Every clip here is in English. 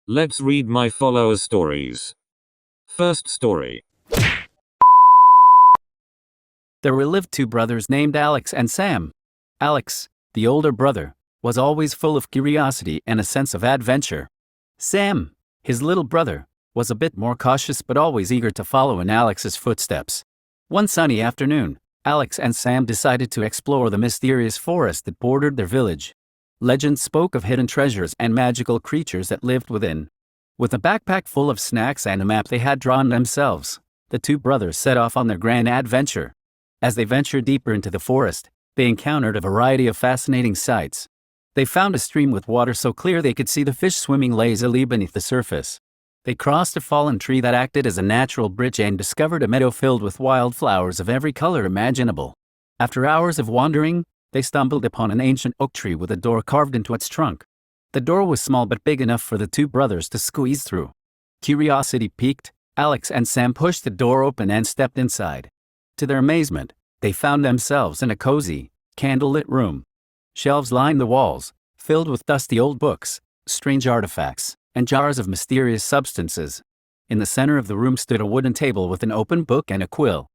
Let's read my followers' stories. First story. There lived two brothers named Alex and Sam. Alex, the older brother, was always full of curiosity and a sense of adventure. Sam, his little brother, was a bit more cautious but always eager to follow in Alex's footsteps. One sunny afternoon, Alex and Sam decided to explore the mysterious forest that bordered their village. Legends spoke of hidden treasures and magical creatures that lived within. With a backpack full of snacks and a map they had drawn themselves, the two brothers set off on their grand adventure. As they ventured deeper into the forest, they encountered a variety of fascinating sights. They found a stream with water so clear they could see the fish swimming lazily beneath the surface. They crossed a fallen tree that acted as a natural bridge and discovered a meadow filled with wildflowers of every color imaginable. After hours of wandering, they stumbled upon an ancient oak tree with a door carved into its trunk. The door was small but big enough for the two brothers to squeeze through. Curiosity piqued, Alex and Sam pushed the door open and stepped inside. To their amazement, they found themselves in a cozy, candlelit room. Shelves lined the walls, filled with dusty old books, strange artifacts, and jars of mysterious substances. In the center of the room stood a wooden table with an open book and a quill.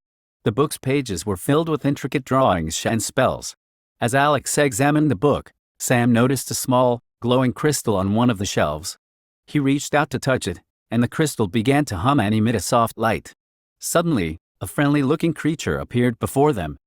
The book's pages were filled with intricate drawings and spells. As Alex examined the book, Sam noticed a small, glowing crystal on one of the shelves. He reached out to touch it, and the crystal began to hum and emit a soft light. Suddenly, a friendly-looking creature appeared before them.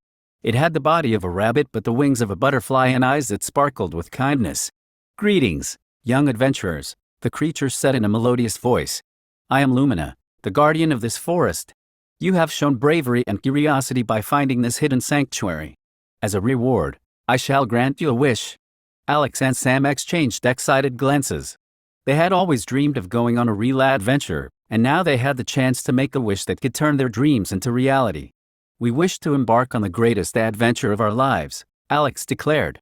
It had the body of a rabbit but the wings of a butterfly and eyes that sparkled with kindness. "Greetings, young adventurers," the creature said in a melodious voice. "I am Lumina, the guardian of this forest. You have shown bravery and curiosity by finding this hidden sanctuary. As a reward, I shall grant you a wish." Alex and Sam exchanged excited glances. They had always dreamed of going on a real adventure, and now they had the chance to make a wish that could turn their dreams into reality. "We wish to embark on the greatest adventure of our lives," Alex declared.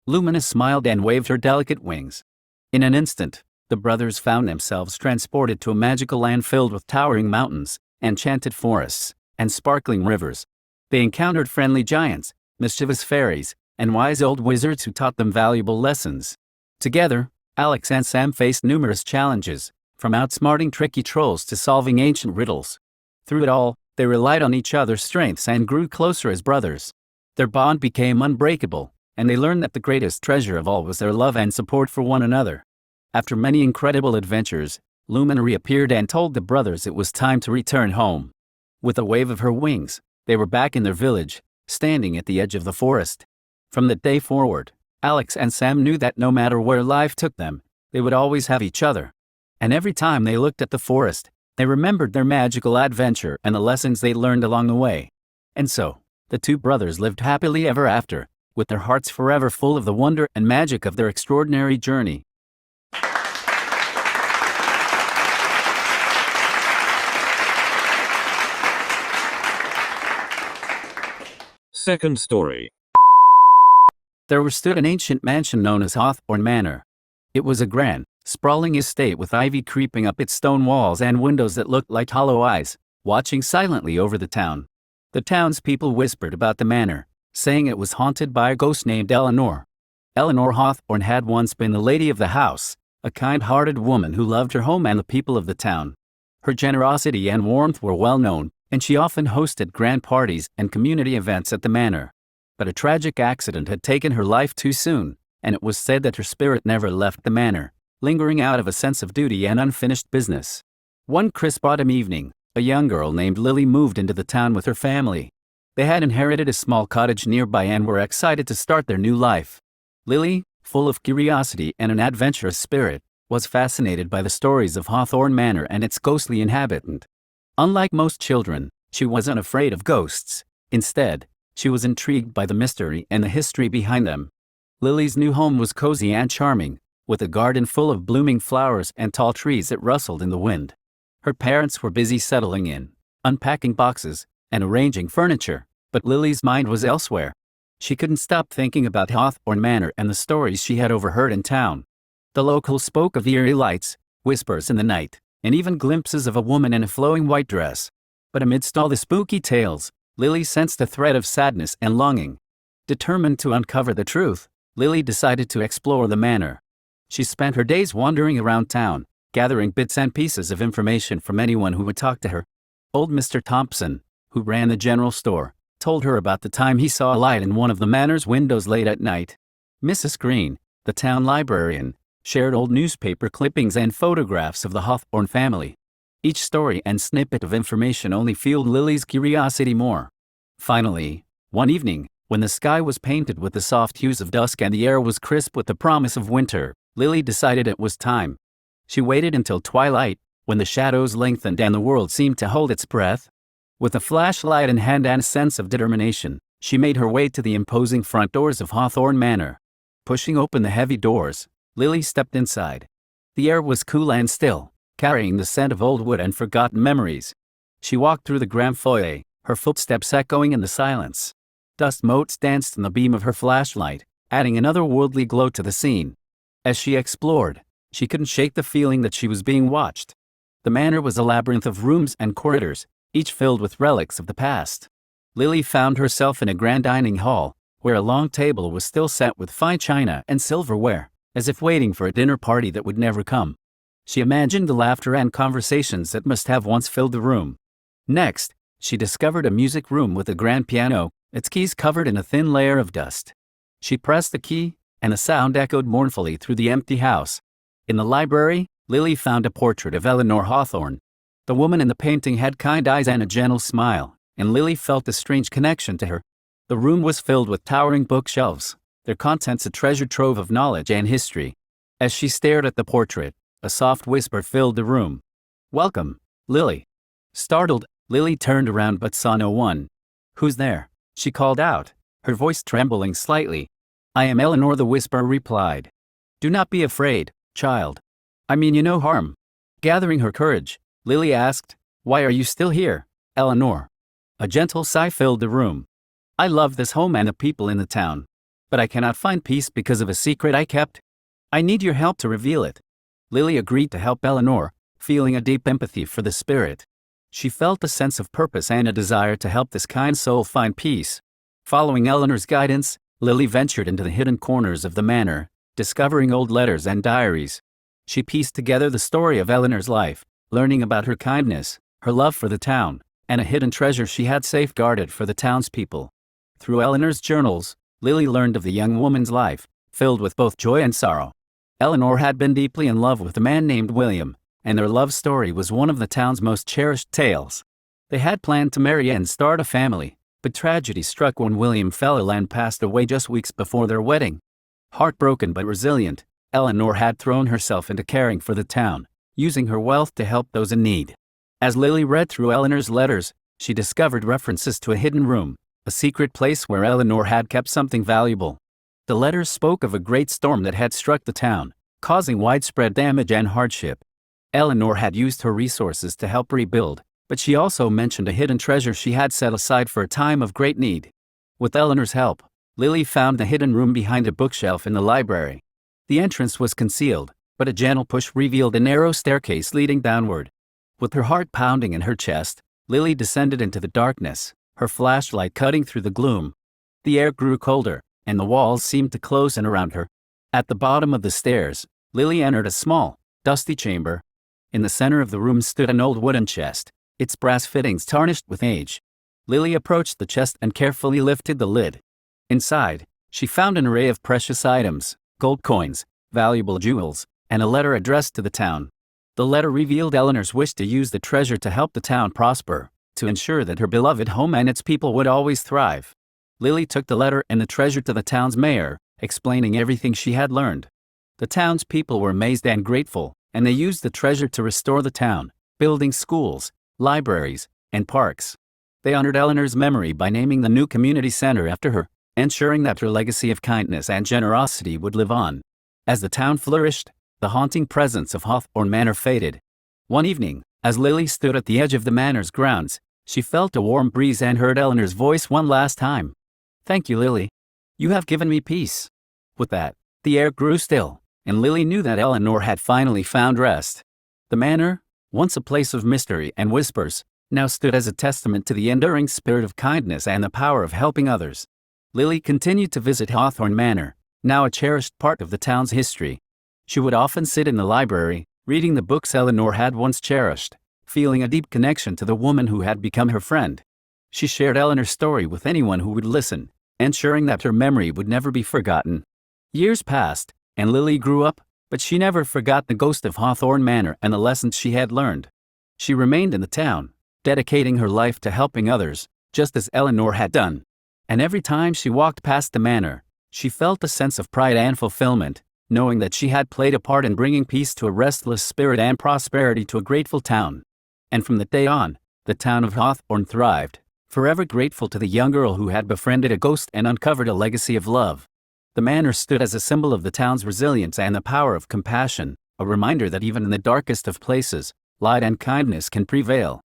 Lumina smiled and waved her delicate wings. In an instant, the brothers found themselves transported to a magical land filled with towering mountains, enchanted forests, and sparkling rivers. They encountered friendly giants, mischievous fairies, and wise old wizards who taught them valuable lessons. Together, Alex and Sam faced numerous challenges, from outsmarting tricky trolls to solving ancient riddles. Through it all, they relied on each other's strengths and grew closer as brothers. Their bond became unbreakable, and they learned that the greatest treasure of all was their love and support for one another. After many incredible adventures, Lumina reappeared and told the brothers it was time to return home. With a wave of her wings, they were back in their village, standing at the edge of the forest. From that day forward, Alex and Sam knew that no matter where life took them, they would always have each other. And every time they looked at the forest, they remembered their magical adventure and the lessons they learned along the way. And so, the two brothers lived happily ever after, with their hearts forever full of the wonder and magic of their extraordinary journey. Second story. There stood an ancient mansion known as Hawthorne Manor. It was a grand, sprawling estate with ivy creeping up its stone walls and windows that looked like hollow eyes, watching silently over the town. The townspeople whispered about the manor, saying it was haunted by a ghost named Eleanor. Eleanor Hawthorne had once been the lady of the house, a kind-hearted woman who loved her home and the people of the town. Her generosity and warmth were well known, and she often hosted grand parties and community events at the manor. But a tragic accident had taken her life too soon, and it was said that her spirit never left the manor, lingering out of a sense of duty and unfinished business. One crisp autumn evening, a young girl named Lily moved into the town with her family. They had inherited a small cottage nearby and were excited to start their new life. Lily, full of curiosity and an adventurous spirit, was fascinated by the stories of Hawthorne Manor and its ghostly inhabitant. Unlike most children, she wasn't afraid of ghosts. Instead, she was intrigued by the mystery and the history behind them. Lily's new home was cozy and charming, with a garden full of blooming flowers and tall trees that rustled in the wind. Her parents were busy settling in, unpacking boxes, and arranging furniture, but Lily's mind was elsewhere. She couldn't stop thinking about Hawthorne Manor and the stories she had overheard in town. The locals spoke of eerie lights, whispers in the night, and even glimpses of a woman in a flowing white dress. But amidst all the spooky tales, Lily sensed a thread of sadness and longing. Determined to uncover the truth, Lily decided to explore the manor. She spent her days wandering around town, gathering bits and pieces of information from anyone who would talk to her. Old Mr. Thompson, who ran the general store, told her about the time he saw a light in one of the manor's windows late at night. Mrs. Green, the town librarian, shared old newspaper clippings and photographs of the Hawthorne family. Each story and snippet of information only fueled Lily's curiosity more. Finally, one evening, when the sky was painted with the soft hues of dusk and the air was crisp with the promise of winter, Lily decided it was time. She waited until twilight, when the shadows lengthened and the world seemed to hold its breath. With a flashlight in hand and a sense of determination, she made her way to the imposing front doors of Hawthorne Manor. Pushing open the heavy doors, Lily stepped inside. The air was cool and still, carrying the scent of old wood and forgotten memories. She walked through the grand foyer, her footsteps echoing in the silence. Dust motes danced in the beam of her flashlight, adding an otherworldly glow to the scene. As she explored, she couldn't shake the feeling that she was being watched. The manor was a labyrinth of rooms and corridors, each filled with relics of the past. Lily found herself in a grand dining hall, where a long table was still set with fine china and silverware, as if waiting for a dinner party that would never come. She imagined the laughter and conversations that must have once filled the room. Next, she discovered a music room with a grand piano, its keys covered in a thin layer of dust. She pressed the key, and the sound echoed mournfully through the empty house. In the library, Lily found a portrait of Eleanor Hawthorne. The woman in the painting had kind eyes and a gentle smile, and Lily felt a strange connection to her. The room was filled with towering bookshelves, their contents a treasure trove of knowledge and history. As she stared at the portrait, a soft whisper filled the room. "Welcome, Lily." Startled, Lily turned around but saw no one. "Who's there?" she called out, her voice trembling slightly. "I am Eleanor," the whisper replied. "Do not be afraid, child. I mean you no harm." Gathering her courage, Lily asked, "Why are you still here, Eleanor?" A gentle sigh filled the room. "I love this home and the people in the town. But I cannot find peace because of a secret I kept. I need your help to reveal it." Lily agreed to help Eleanor, feeling a deep empathy for the spirit. She felt a sense of purpose and a desire to help this kind soul find peace. Following Eleanor's guidance, Lily ventured into the hidden corners of the manor, discovering old letters and diaries. She pieced together the story of Eleanor's life, learning about her kindness, her love for the town, and a hidden treasure she had safeguarded for the townspeople. Through Eleanor's journals, Lily learned of the young woman's life, filled with both joy and sorrow. Eleanor had been deeply in love with a man named William, and their love story was one of the town's most cherished tales. They had planned to marry and start a family, but tragedy struck when William fell ill and passed away just weeks before their wedding. Heartbroken but resilient, Eleanor had thrown herself into caring for the town, using her wealth to help those in need. As Lily read through Eleanor's letters, she discovered references to a hidden room, a secret place where Eleanor had kept something valuable. The letters spoke of a great storm that had struck the town, causing widespread damage and hardship. Eleanor had used her resources to help rebuild, but she also mentioned a hidden treasure she had set aside for a time of great need. With Eleanor's help, Lily found the hidden room behind a bookshelf in the library. The entrance was concealed, but a gentle push revealed a narrow staircase leading downward. With her heart pounding in her chest, Lily descended into the darkness, her flashlight cutting through the gloom. The air grew colder, and the walls seemed to close in around her. At the bottom of the stairs, Lily entered a small, dusty chamber. In the center of the room stood an old wooden chest, its brass fittings tarnished with age. Lily approached the chest and carefully lifted the lid. Inside, she found an array of precious items, gold coins, valuable jewels, and a letter addressed to the town. The letter revealed Eleanor's wish to use the treasure to help the town prosper, to ensure that her beloved home and its people would always thrive. Lily took the letter and the treasure to the town's mayor, explaining everything she had learned. The townspeople were amazed and grateful, and they used the treasure to restore the town, building schools, libraries, and parks. They honored Eleanor's memory by naming the new community center after her, ensuring that her legacy of kindness and generosity would live on. As the town flourished, the haunting presence of Hawthorne Manor faded. One evening, as Lily stood at the edge of the manor's grounds, she felt a warm breeze and heard Eleanor's voice one last time. "Thank you, Lily. You have given me peace." With that, the air grew still, and Lily knew that Eleanor had finally found rest. The manor, once a place of mystery and whispers, now stood as a testament to the enduring spirit of kindness and the power of helping others. Lily continued to visit Hawthorne Manor, now a cherished part of the town's history. She would often sit in the library, reading the books Eleanor had once cherished, feeling a deep connection to the woman who had become her friend. She shared Eleanor's story with anyone who would listen, ensuring that her memory would never be forgotten. Years passed, and Lily grew up, but she never forgot the ghost of Hawthorne Manor and the lessons she had learned. She remained in the town, dedicating her life to helping others, just as Eleanor had done. And every time she walked past the manor, she felt a sense of pride and fulfillment, knowing that she had played a part in bringing peace to a restless spirit and prosperity to a grateful town. And from that day on, the town of Hawthorne thrived, forever grateful to the young girl who had befriended a ghost and uncovered a legacy of love. The manor stood as a symbol of the town's resilience and the power of compassion, a reminder that even in the darkest of places, light and kindness can prevail.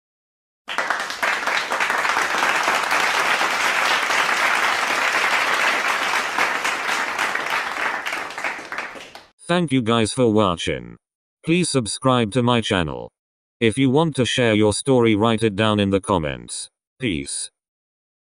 Thank you guys for watching. Please subscribe to my channel. If you want to share your story, write it down in the comments. Peace.